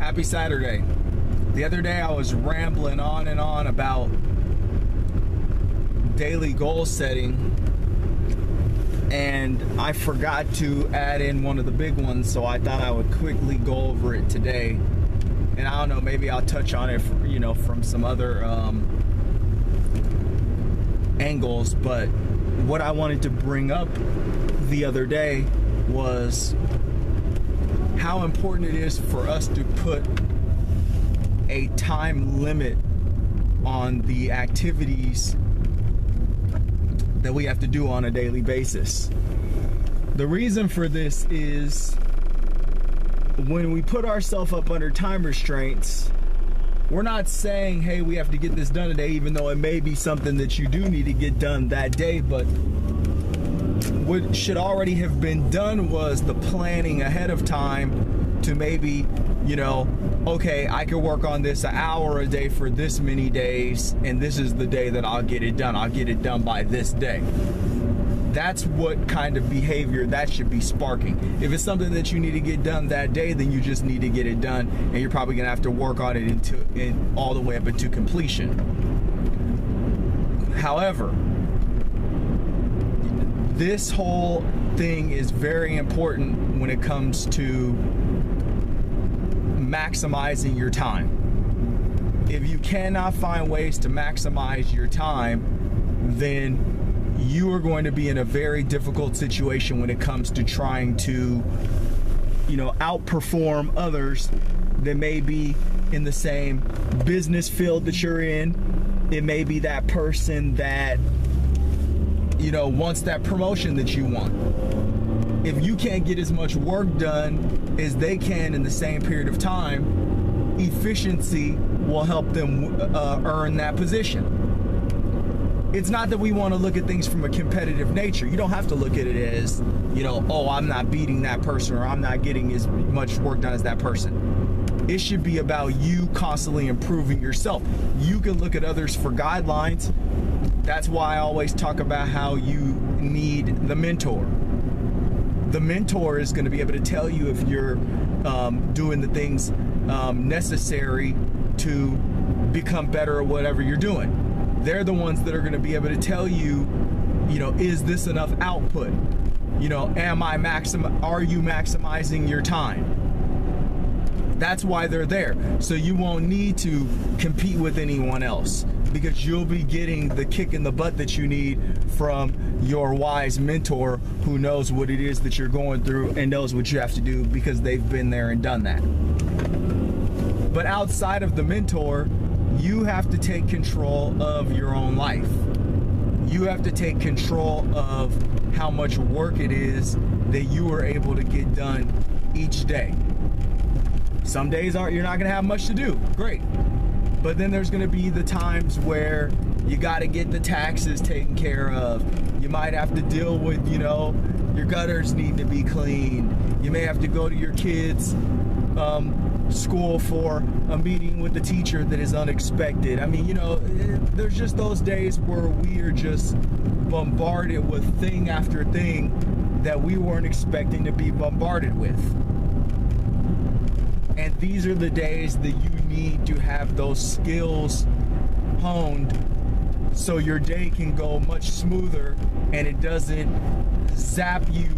Happy Saturday. The other day I was rambling on and on about daily goal setting, and I forgot to add in one of the big ones, so I thought I would quickly go over it today. And I don't know, maybe I'll touch on it, from some other angles, but what I wanted to bring up the other day was how important it is for us to put a time limit on the activities that we have to do on a daily basis. The reason for this is when we put ourselves up under time restraints, we're not saying, hey, we have to get this done today, even though it may be something that you do need to get done that day, but what should already have been done was the planning ahead of time to maybe, okay, I could work on this an hour a day for this many days, and this is the day that I'll get it done. I'll get it done by this day. That's what kind of behavior that should be sparking. If it's something that you need to get done that day, then you just need to get it done, and you're probably gonna have to work on it all the way up into completion. However, this whole thing is very important when it comes to maximizing your time. If you cannot find ways to maximize your time, then you are going to be in a very difficult situation when it comes to trying to, outperform others that may be in the same business field that you're in. It may be that person that wants that promotion that you want. If you can't get as much work done as they can in the same period of time, efficiency will help them earn that position. It's not that we want to look at things from a competitive nature. You don't have to look at it as, oh, I'm not beating that person, or I'm not getting as much work done as that person. It should be about you constantly improving yourself. You can look at others for guidelines. That's why I always talk about how you need the mentor. The mentor is going to be able to tell you if you're doing the things necessary to become better at whatever you're doing. They're the ones that are going to be able to tell you, is this enough output? Are you maximizing your time? That's why they're there. So you won't need to compete with anyone else, because you'll be getting the kick in the butt that you need from your wise mentor who knows what it is that you're going through and knows what you have to do because they've been there and done that. But outside of the mentor, you have to take control of your own life. You have to take control of how much work it is that you are able to get done each day. Some days you're not gonna have much to do, great. But then there's gonna be the times where you gotta get the taxes taken care of. You might have to deal with, your gutters need to be cleaned. You may have to go to your kids' school for a meeting with the teacher that is unexpected. I mean, there's just those days where we are just bombarded with thing after thing that we weren't expecting to be bombarded with. And these are the days that you need to have those skills honed so your day can go much smoother and it doesn't zap you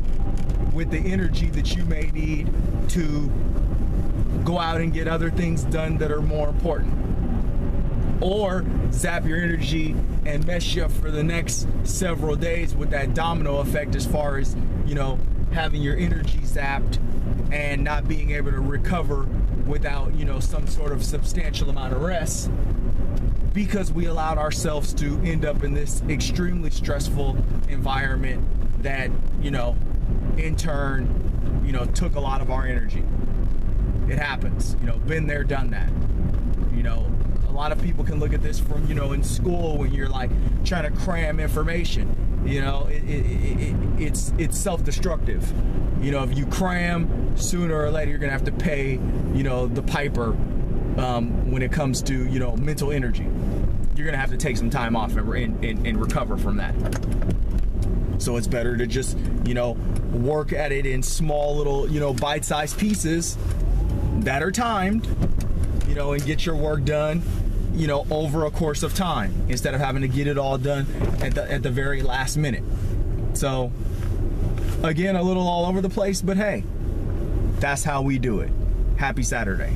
with the energy that you may need to go out and get other things done that are more important, or zap your energy and mess you up for the next several days with that domino effect as far as, having your energy zapped and not being able to recover without, some sort of substantial amount of rest, because we allowed ourselves to end up in this extremely stressful environment that, in turn, took a lot of our energy. It happens, been there, done that. A lot of people can look at this from, in school when you're like trying to cram information. It's self-destructive. If you cram, sooner or later you're gonna have to pay, the piper when it comes to, mental energy. You're gonna have to take some time off and recover from that. So it's better to just, work at it in small little, bite-sized pieces that are timed, you know, and get your work done, you know, over a course of time instead of having to get it all done at the very last minute. So again, a little all over the place, but hey, that's how we do it. Happy Saturday.